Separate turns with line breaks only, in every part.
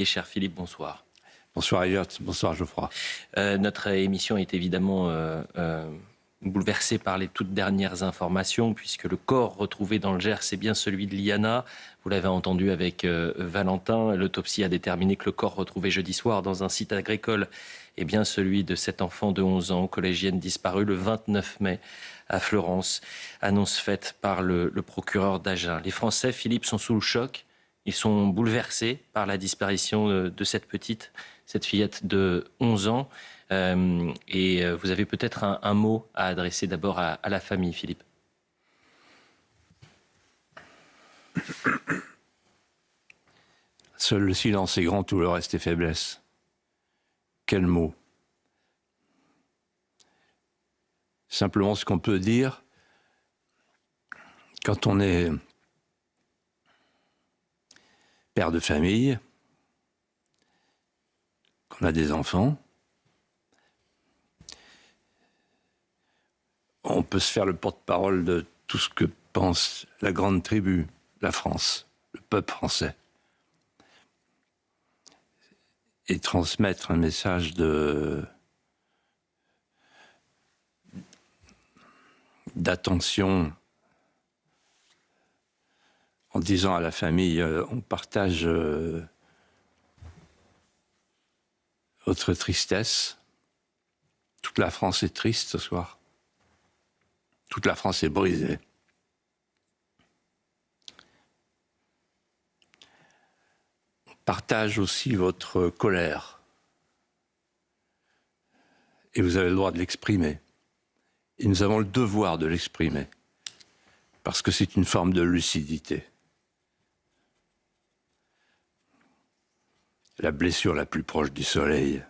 Et cher Philippe, bonsoir.
Bonsoir Elliot, bonsoir Geoffroy.
Notre émission est évidemment bouleversée par les toutes dernières informations, puisque le corps retrouvé dans le Gers, c'est bien celui de Liana. Vous l'avez entendu avec Valentin. L'autopsie a déterminé que le corps retrouvé jeudi soir dans un site agricole est bien celui de cet enfant de 11 ans, collégienne disparue le 29 mai à Fleurance. Annonce faite par le procureur d'Agen. Les Français, Philippe, sont sous le choc. Ils sont bouleversés par la disparition de cette fillette de 11 ans. Et vous avez peut-être un mot à adresser d'abord à la famille, Philippe.
Seul le silence est grand, tout le reste est faiblesse. Quel mot? Simplement ce qu'on peut dire quand on est père de famille, qu'on a des enfants, on peut se faire le porte-parole de tout ce que pense la grande tribu, la France, le peuple français. Et transmettre un message d'attention en disant à la famille, on partage votre tristesse. Toute la France est triste ce soir. Toute la France est brisée. On partage aussi votre colère. Et vous avez le droit de l'exprimer. Et nous avons le devoir de l'exprimer. Parce que c'est une forme de lucidité. La blessure la plus proche du soleil,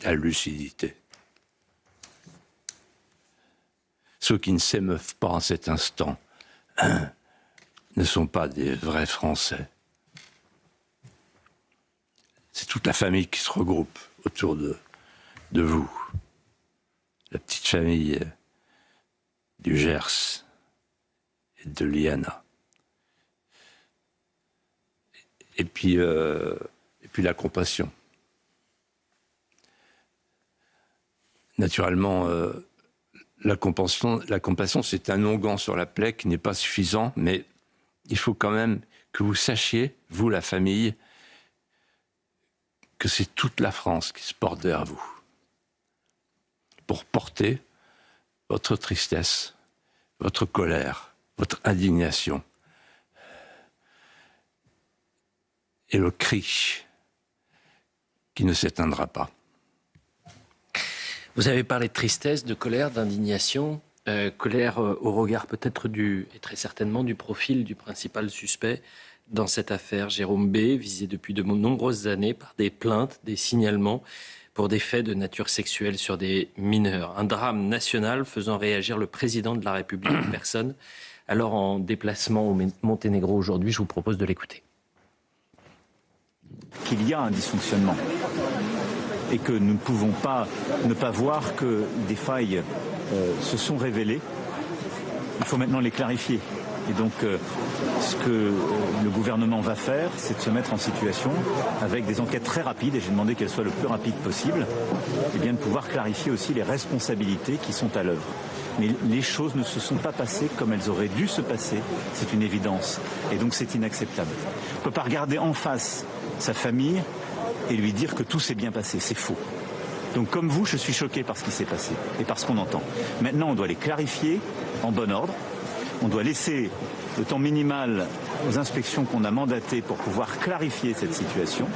la lucidité. Ceux qui ne s'émeuvent pas en cet instant ne sont pas des vrais Français. C'est toute la famille qui se regroupe autour de vous. La petite famille du Gers et de Liana. Et puis la compassion. Naturellement, la compassion, c'est un onguent sur la plaie qui n'est pas suffisant, mais il faut quand même que vous sachiez, vous, la famille, que c'est toute la France qui se porte vers vous pour porter votre tristesse, votre colère, votre indignation et le cri qui ne s'éteindra pas.
Vous avez parlé de tristesse, de colère, d'indignation. Colère au regard peut-être et très certainement du profil du principal suspect dans cette affaire, Jérôme B., visé depuis de nombreuses années par des plaintes, des signalements pour des faits de nature sexuelle sur des mineurs. Un drame national faisant réagir le président de la République en personne. Alors en déplacement au Monténégro aujourd'hui, je vous propose de l'écouter.
Qu'il y a un dysfonctionnement et que nous ne pouvons pas ne pas voir que des failles se sont révélées. Il faut maintenant les clarifier. Et donc, ce que le gouvernement va faire, c'est de se mettre en situation, avec des enquêtes très rapides, et j'ai demandé qu'elles soient le plus rapides possible, et bien de pouvoir clarifier aussi les responsabilités qui sont à l'œuvre. Mais les choses ne se sont pas passées comme elles auraient dû se passer, c'est une évidence. Et donc c'est inacceptable. On ne peut pas regarder en face sa famille et lui dire que tout s'est bien passé, c'est faux. Donc comme vous, je suis choqué par ce qui s'est passé et par ce qu'on entend. Maintenant, on doit les clarifier en bon ordre. On doit laisser le temps minimal aux inspections qu'on a mandatées pour pouvoir clarifier cette situation.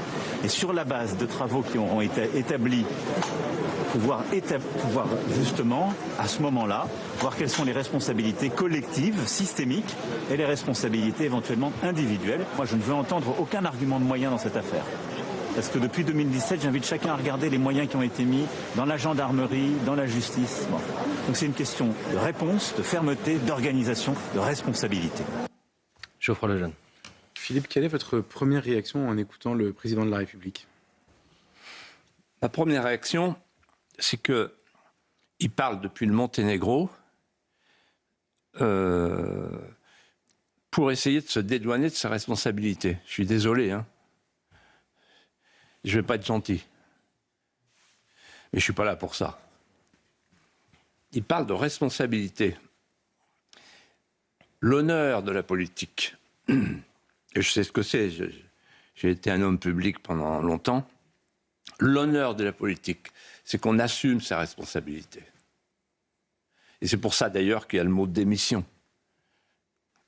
Et sur la base de travaux qui auront été établis, pouvoir justement, à ce moment-là, voir quelles sont les responsabilités collectives, systémiques, et les responsabilités éventuellement individuelles. Moi, je ne veux entendre aucun argument de moyens dans cette affaire. Parce que depuis 2017, j'invite chacun à regarder les moyens qui ont été mis dans la gendarmerie, dans la justice. Bon. Donc c'est une question de réponse, de fermeté, d'organisation, de responsabilité.
Geoffroy Lejeune.
Philippe, quelle est votre première réaction en écoutant le président de la République?
Ma première réaction, c'est qu'il parle depuis le Monténégro pour essayer de se dédouaner de sa responsabilité. Je suis désolé, hein. Je ne vais pas être gentil. Mais je ne suis pas là pour ça. Il parle de responsabilité. L'honneur de la politique. Et je sais ce que c'est. J'ai été un homme public pendant longtemps. L'honneur de la politique, c'est qu'on assume sa responsabilité. Et c'est pour ça d'ailleurs qu'il y a le mot démission.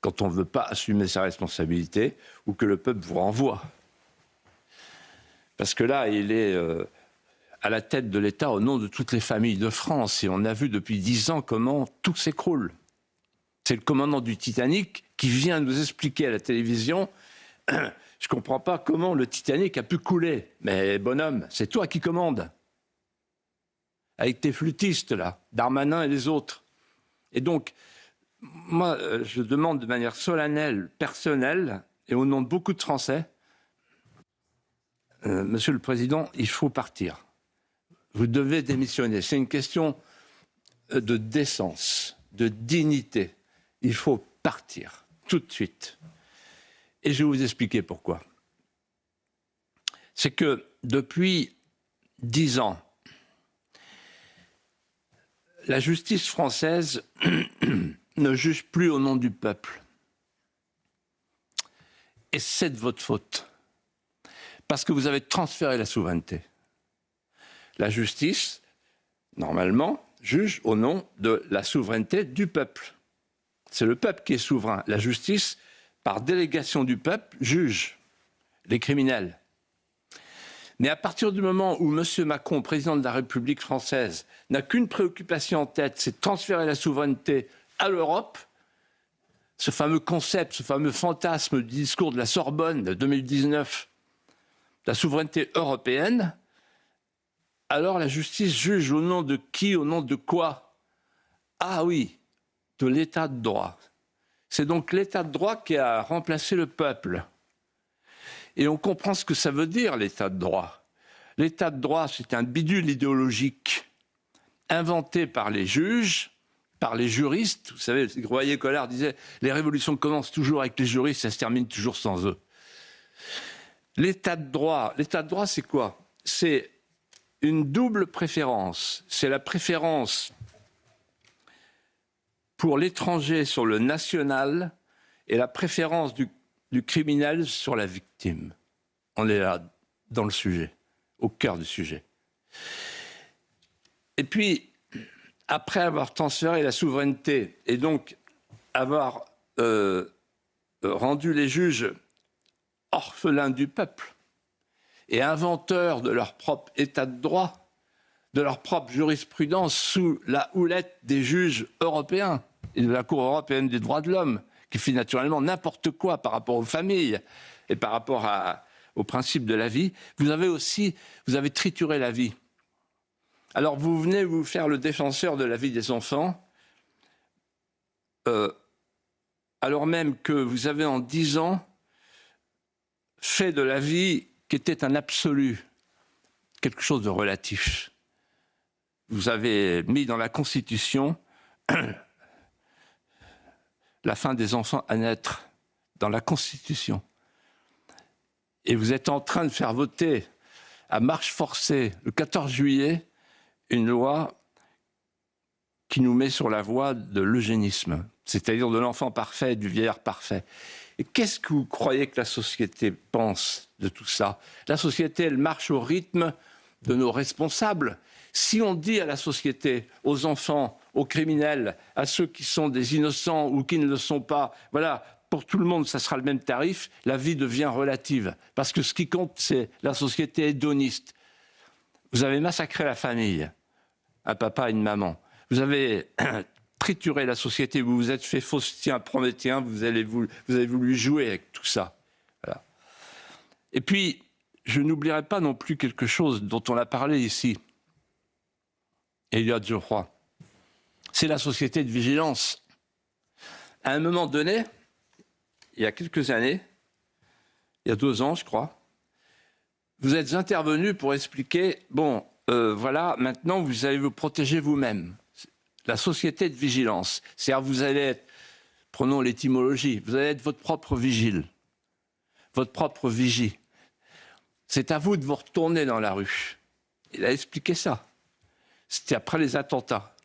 Quand on ne veut pas assumer sa responsabilité ou que le peuple vous renvoie. Parce que là, il est à la tête de l'État au nom de toutes les familles de France. Et on a vu depuis 10 ans comment tout s'écroule. C'est le commandant du Titanic qui vient nous expliquer à la télévision « Je ne comprends pas comment le Titanic a pu couler. Mais bonhomme, c'est toi qui commandes. Avec tes flûtistes, là, Darmanin et les autres. » Et donc, moi, je demande de manière solennelle, personnelle, et au nom de beaucoup de Français, Monsieur le Président, il faut partir. Vous devez démissionner. C'est une question de décence, de dignité. Il faut partir, tout de suite. Et je vais vous expliquer pourquoi. C'est que depuis 10 ans, la justice française ne juge plus au nom du peuple. Et c'est de votre faute. Parce que vous avez transféré la souveraineté. La justice, normalement, juge au nom de la souveraineté du peuple. C'est le peuple qui est souverain. La justice, par délégation du peuple, juge les criminels. Mais à partir du moment où M. Macron, président de la République française, n'a qu'une préoccupation en tête, c'est de transférer la souveraineté à l'Europe, ce fameux concept, ce fameux fantasme du discours de la Sorbonne de 2019, la souveraineté européenne, alors la justice juge au nom de qui, au nom de quoi? Ah oui, de l'état de droit. C'est donc l'état de droit qui a remplacé le peuple. Et on comprend ce que ça veut dire, l'état de droit. L'état de droit, c'est un bidule idéologique inventé par les juges, par les juristes. Vous savez, Royer-Collard disait « Les révolutions commencent toujours avec les juristes, ça se termine toujours sans eux ». L'état de droit, c'est quoi? C'est une double préférence. C'est la préférence pour l'étranger sur le national et la préférence du criminel sur la victime. On est là, dans le sujet, au cœur du sujet. Et puis, après avoir transféré la souveraineté et donc avoir rendu les juges orphelins du peuple et inventeurs de leur propre état de droit, de leur propre jurisprudence sous la houlette des juges européens et de la Cour européenne des droits de l'homme, qui fait naturellement n'importe quoi par rapport aux familles et par rapport au principe de la vie, vous avez trituré la vie. Alors vous venez vous faire le défenseur de la vie des enfants, alors même que vous avez en 10 ans fait de la vie qui était un absolu, quelque chose de relatif. Vous avez mis dans la Constitution la fin des enfants à naître, dans la Constitution. Et vous êtes en train de faire voter à marche forcée, le 14 juillet, une loi qui nous met sur la voie de l'eugénisme, c'est-à-dire de l'enfant parfait, du vieillard parfait. Et qu'est-ce que vous croyez que la société pense de tout ça? La société, elle marche au rythme de nos responsables. Si on dit à la société, aux enfants, aux criminels, à ceux qui sont des innocents ou qui ne le sont pas, voilà, pour tout le monde, ça sera le même tarif, la vie devient relative. Parce que ce qui compte, c'est la société hédoniste. Vous avez massacré la famille, un papa et une maman. Vous avez trituré la société, vous vous êtes fait faustien, prométhéen, vous avez voulu jouer avec tout ça. Voilà. Et puis, je n'oublierai pas non plus quelque chose dont on a parlé ici, Elliott Geoffroy. C'est la société de vigilance. À un moment donné, il y a quelques années, il y a 2 ans, je crois, vous êtes intervenu pour expliquer, bon, voilà, maintenant vous allez vous protéger vous-même. La société de vigilance, c'est-à-dire vous allez être, prenons l'étymologie, vous allez être votre propre vigile, votre propre vigie. c'est à vous de vous retourner dans la rue. Il a expliqué ça. C'était après les attentats.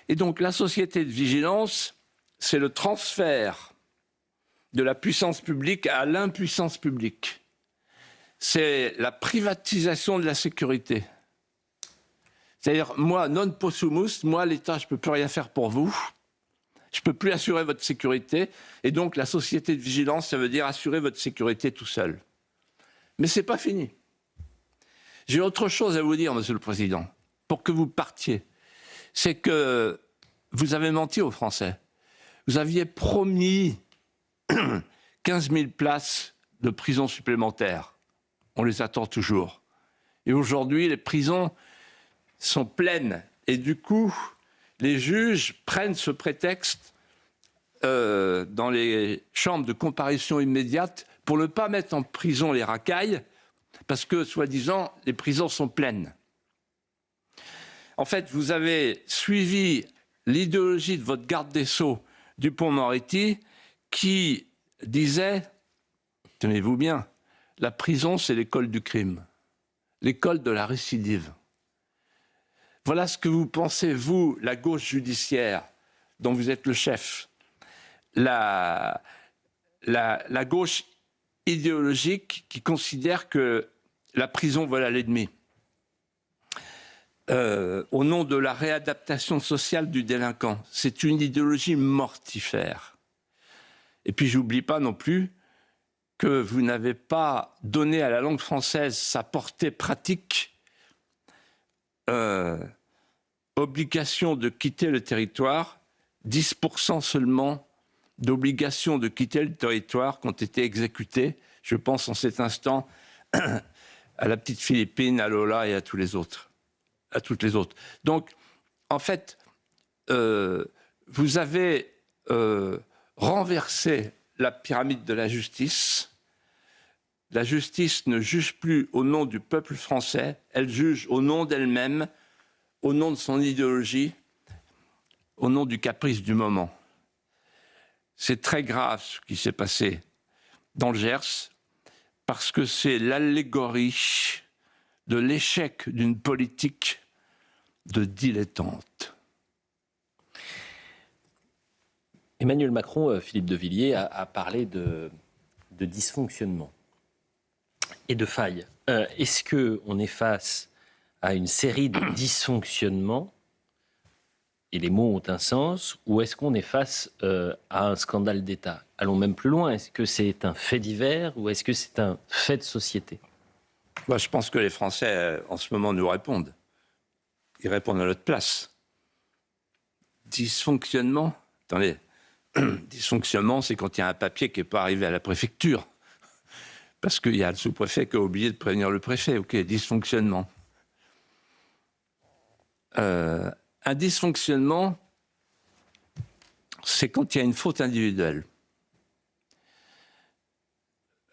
Et donc la société de vigilance, c'est le transfert de la puissance publique à l'impuissance publique. C'est la privatisation de la sécurité. C'est-à-dire, moi, non possumus, moi, l'État, je ne peux plus rien faire pour vous. Je ne peux plus assurer votre sécurité. Et donc, la société de vigilance, ça veut dire assurer votre sécurité tout seul. Mais ce n'est pas fini. J'ai autre chose à vous dire, Monsieur le Président, pour que vous partiez. C'est que vous avez menti aux Français. Vous aviez promis 15 000 places de prison supplémentaires. On les attend toujours. Et aujourd'hui, les prisons sont pleines. Et du coup, les juges prennent ce prétexte dans les chambres de comparution immédiate pour ne pas mettre en prison les racailles, parce que, soi-disant, les prisons sont pleines. En fait, vous avez suivi l'idéologie de votre garde des Sceaux, Dupond-Moretti, qui disait, tenez-vous bien, la prison, c'est l'école du crime, l'école de la récidive. Voilà ce que vous pensez, vous, la gauche judiciaire, dont vous êtes le chef, la gauche idéologique qui considère que la prison, voilà l'ennemi. Au nom de la réadaptation sociale du délinquant. C'est une idéologie mortifère. Et puis, j'oublie pas non plus que vous n'avez pas donné à la langue française sa portée pratique, obligation de quitter le territoire, 10% seulement d'obligations de quitter le territoire qui ont été exécutées. Je pense en cet instant à la petite Philippine, à Lola et à tous les autres. À toutes les autres. Donc, en fait, vous avez renversé la pyramide de la justice. La justice ne juge plus au nom du peuple français, elle juge au nom d'elle-même, au nom de son idéologie, au nom du caprice du moment. C'est très grave ce qui s'est passé dans le Gers, parce que c'est l'allégorie de l'échec d'une politique de dilettante.
Emmanuel Macron, Philippe de Villiers, a parlé de dysfonctionnement et de failles. Est-ce qu'on est face à une série de dysfonctionnements, et les mots ont un sens, ou est-ce qu'on est face à un scandale d'État? Allons même plus loin, est-ce que c'est un fait divers ou est-ce que c'est un fait de société?
Moi, je pense que les Français, en ce moment, nous répondent. Ils répondent à notre place. Dysfonctionnement? Attendez, dysfonctionnement, c'est quand il y a un papier qui n'est pas arrivé à la préfecture. Parce qu'il y a le sous-préfet qui a oublié de prévenir le préfet. OK, dysfonctionnement. Un dysfonctionnement, c'est quand il y a une faute individuelle.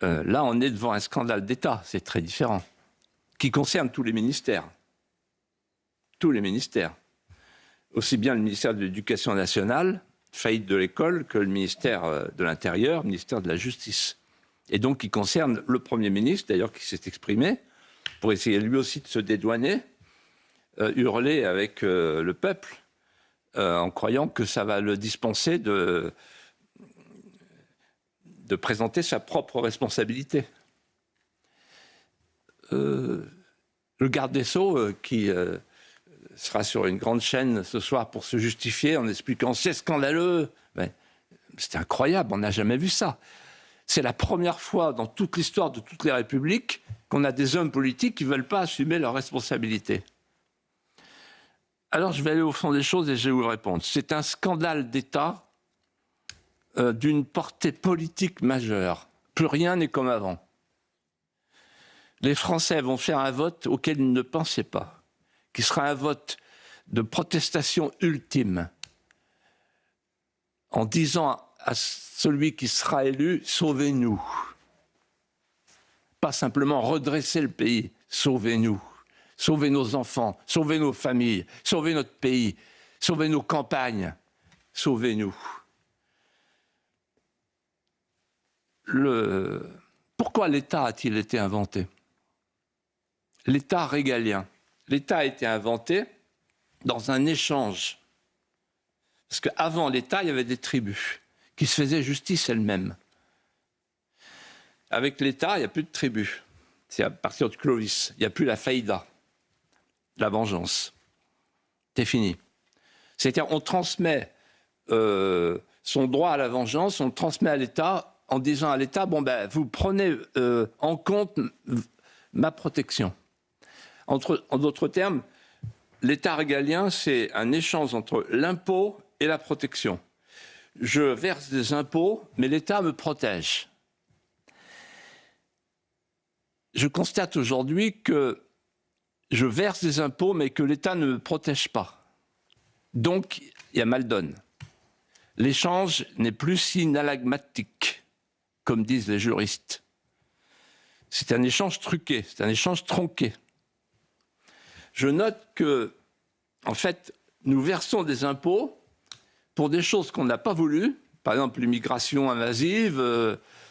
Là, on est devant un scandale d'État, c'est très différent, qui concerne tous les ministères. Tous les ministères. Aussi bien le ministère de l'Éducation nationale, faillite de l'école, que le ministère de l'Intérieur, le ministère de la Justice. Et donc, qui concerne le Premier ministre, d'ailleurs, qui s'est exprimé, pour essayer lui aussi de se dédouaner, hurler avec le peuple, en croyant que ça va le dispenser de présenter sa propre responsabilité. Le garde des Sceaux, qui sera sur une grande chaîne ce soir pour se justifier en expliquant « c'est scandaleux », c'est incroyable, on n'a jamais vu ça. C'est la première fois dans toute l'histoire de toutes les républiques qu'on a des hommes politiques qui ne veulent pas assumer leurs responsabilités. Alors je vais aller au fond des choses et je vais vous répondre. C'est un scandale d'État d'une portée politique majeure. Plus rien n'est comme avant. Les Français vont faire un vote auquel ils ne pensaient pas, qui sera un vote de protestation ultime, en disant à celui qui sera élu, sauvez-nous. Pas simplement redresser le pays, sauvez-nous. Sauvez nos enfants, sauvez nos familles, sauvez notre pays, sauvez nos campagnes, sauvez-nous. Pourquoi l'État a-t-il été inventé? l'État régalien. L'État a été inventé dans un échange. Parce qu'avant l'État, il y avait des tribus qui se faisaient justice elles-mêmes. Avec l'État, il n'y a plus de tribus. C'est à partir de Clovis. Il n'y a plus la faïda, la vengeance. C'est fini. C'est-à-dire on transmet son droit à la vengeance, on le transmet à l'État en disant à l'État, bon ben, vous prenez en compte ma protection. En d'autres termes, l'État régalien, c'est un échange entre l'impôt et la protection. Je verse des impôts, mais l'État me protège. Je constate aujourd'hui que je verse des impôts, mais que l'État ne me protège pas. Donc, il y a mal donne. L'échange n'est plus synalagmatique, comme disent les juristes. C'est un échange truqué, c'est un échange tronqué. Je note que, en fait, nous versons des impôts pour des choses qu'on n'a pas voulu, par exemple l'immigration invasive,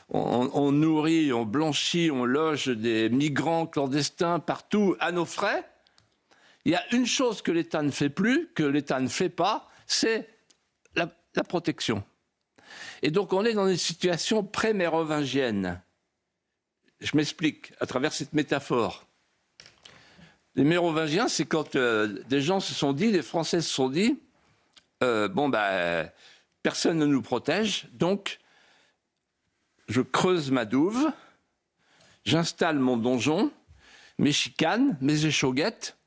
on nourrit, on blanchit, on loge des migrants clandestins partout à nos frais. Il y a une chose que l'État ne fait plus, que l'État ne fait pas, c'est la protection. Et donc on est dans une situation pré-mérovingienne. Je m'explique à travers cette métaphore. Les Mérovingiens, c'est quand des gens se sont dit, les Français se sont dit, personne ne nous protège, donc je creuse ma douve, j'installe mon donjon, mes chicanes, mes échauguettes,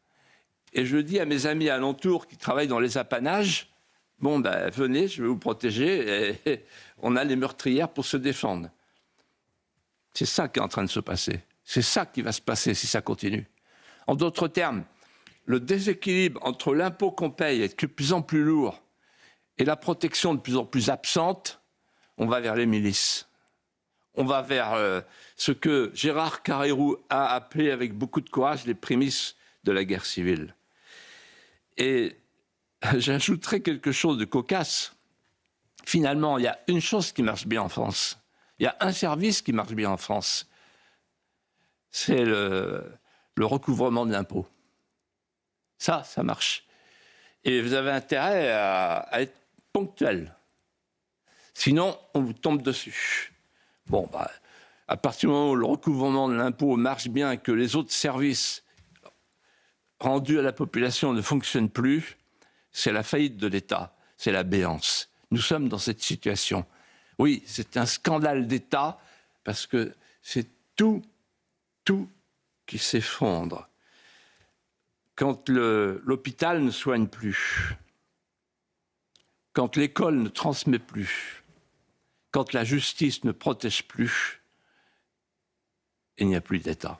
et je dis à mes amis alentours qui travaillent dans les apanages, venez, je vais vous protéger, et on a les meurtrières pour se défendre. C'est ça qui est en train de se passer. C'est ça qui va se passer si ça continue. En d'autres termes, le déséquilibre entre l'impôt qu'on paye est de plus en plus lourd et la protection de plus en plus absente, on va vers les milices. On va vers ce que Gérard Carrérou a appelé avec beaucoup de courage les prémices de la guerre civile. Et j'ajouterai quelque chose de cocasse. Finalement, il y a une chose qui marche bien en France. Il y a un service qui marche bien en France. C'est le recouvrement de l'impôt. Ça marche. Et vous avez intérêt à être ponctuel. Sinon, on vous tombe dessus. À partir du moment où le recouvrement de l'impôt marche bien et que les autres services rendus à la population ne fonctionnent plus, c'est la faillite de l'État, c'est la béance. Nous sommes dans cette situation. Oui, c'est un scandale d'État parce que c'est tout qui s'effondre. Quand l'hôpital ne soigne plus, quand l'école ne transmet plus, quand la justice ne protège plus, il n'y a plus d'État.